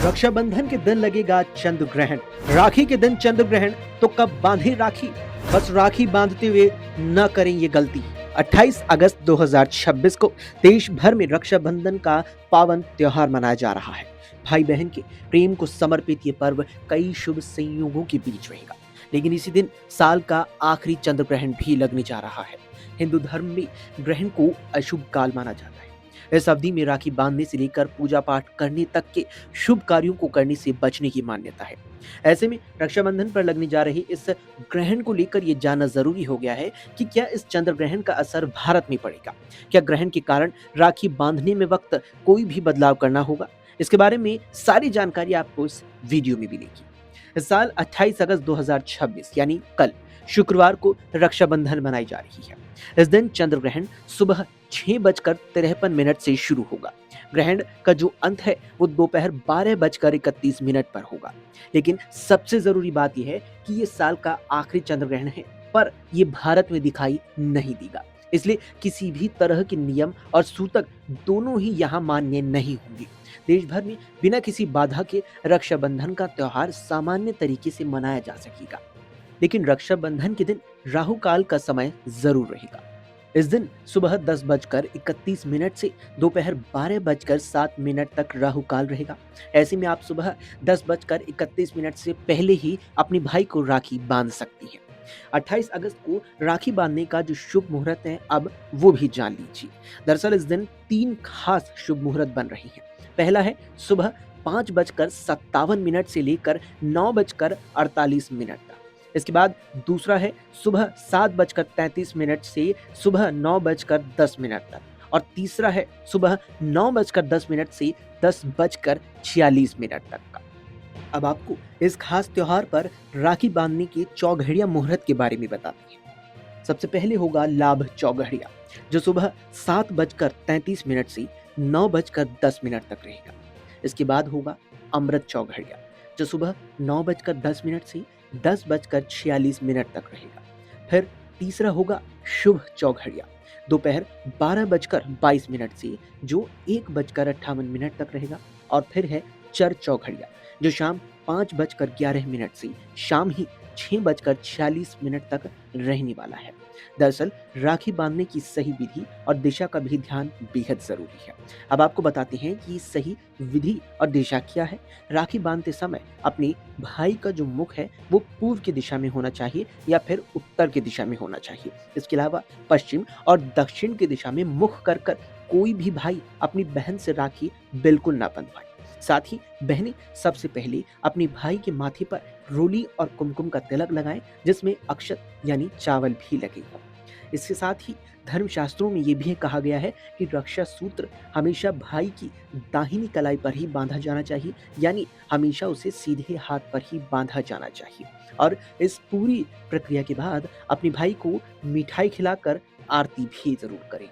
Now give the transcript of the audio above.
रक्षाबंधन के दिन लगेगा चंद्र ग्रहण। राखी के दिन चंद्र ग्रहण, तो कब बांधे राखी। बस राखी बांधते हुए न करें ये गलती। 28 अगस्त 2026 को देश भर में रक्षाबंधन का पावन त्योहार मनाया जा रहा है। भाई बहन के प्रेम को समर्पित ये पर्व कई शुभ संयोगों के बीच रहेगा, लेकिन इसी दिन साल का आखिरी चंद्र ग्रहण भी लगने जा रहा है। हिंदू धर्म में ग्रहण को अशुभ काल माना जाता है। इस अवधि में राखी बांधने से लेकर पूजा पाठ करने तक के शुभ कार्यों को करने से बचने की मान्यता है। ऐसे में रक्षाबंधन पर लगने जा रहे इस ग्रहण को लेकर यह जानना जरूरी हो गया है कि क्या इस चंद्र ग्रहण का असर भारत में पड़ेगा। क्या ग्रहण के कारण राखी बांधने में वक्त कोई भी बदलाव करना होगा। इसके बारे में सारी जानकारी आपको इस वीडियो में मिलेगी। इस साल 28 अगस्त 2026 यानी कल शुक्रवार को रक्षाबंधन मनाई जा रही है। इस दिन चंद्र ग्रहण सुबह 6:53 से शुरू होगा। ग्रहण का जो अंत है वो दोपहर 12:31 पर होगा। लेकिन सबसे जरूरी बात यह है कि ये साल का आखिरी चंद्र ग्रहण है, पर ये भारत में दिखाई नहीं देगा। इसलिए किसी भी तरह के नियम और सूतक दोनों ही यहाँ मान्य नहीं होंगे। देश भर में बिना किसी बाधा के रक्षाबंधन का त्योहार सामान्य तरीके से मनाया जा सकेगा। लेकिन रक्षाबंधन के दिन राहु काल का समय जरूर रहेगा। इस दिन सुबह 10:31 से दोपहर 12:07 तक राहु काल रहेगा। ऐसे में आप सुबह 10:31 से पहले ही अपने भाई को राखी बांध सकती हैं। 28 अगस्त को राखी बांधने का जो शुभ मुहूर्त है, अब वो भी जान लीजिए। दरअसल इस दिन 3 खास शुभ मुहूर्त बन रहे हैं। पहला है सुबह 5:57 से लेकर 9:48 तक। इसके बाद दूसरा है सुबह 7:33 से सुबह 9:10 तक, और तीसरा है सुबह 9:10 से 10:46 तक का। अब आपको इस खास त्योहार पर राखी बांधने के चौघड़िया मुहूर्त के बारे में बताते हैं। सबसे पहले होगा लाभ चौघड़िया, जो सुबह 7:33 से 9:10 तक रहेगा। इसके बाद होगा अमृत चौघड़िया, जो सुबह 9:10 से 10:46 तक रहेगा। फिर तीसरा होगा शुभ चौघड़िया, दोपहर 12:22 से जो 1:58 तक रहेगा। और फिर है चर चौघड़िया, जो शाम 5:11 से शाम ही 6:46 तक रहने वाला है। दरअसल राखी बांधने की सही विधि और दिशा का भी ध्यान बेहद जरूरी है। अब आपको बताते हैं कि सही विधि और दिशा क्या है। राखी बांधते समय अपने भाई का जो मुख है वो पूर्व की दिशा में होना चाहिए या फिर उत्तर की दिशा में होना चाहिए। इसके अलावा पश्चिम और दक्षिण की दिशा में मुख कर कोई भी भाई अपनी बहन से राखी बिल्कुल ना बंधवाए। साथ ही बहनें सबसे पहले अपने भाई के माथे पर रोली और कुमकुम का तिलक लगाएं, जिसमें अक्षत यानी चावल भी लगेगा। इसके साथ ही धर्मशास्त्रों में ये भी कहा गया है कि रक्षा सूत्र हमेशा भाई की दाहिनी कलाई पर ही बांधा जाना चाहिए, यानी हमेशा उसे सीधे हाथ पर ही बांधा जाना चाहिए। और इस पूरी प्रक्रिया के बाद अपने भाई को मिठाई खिलाकर आरती भी जरूर करें।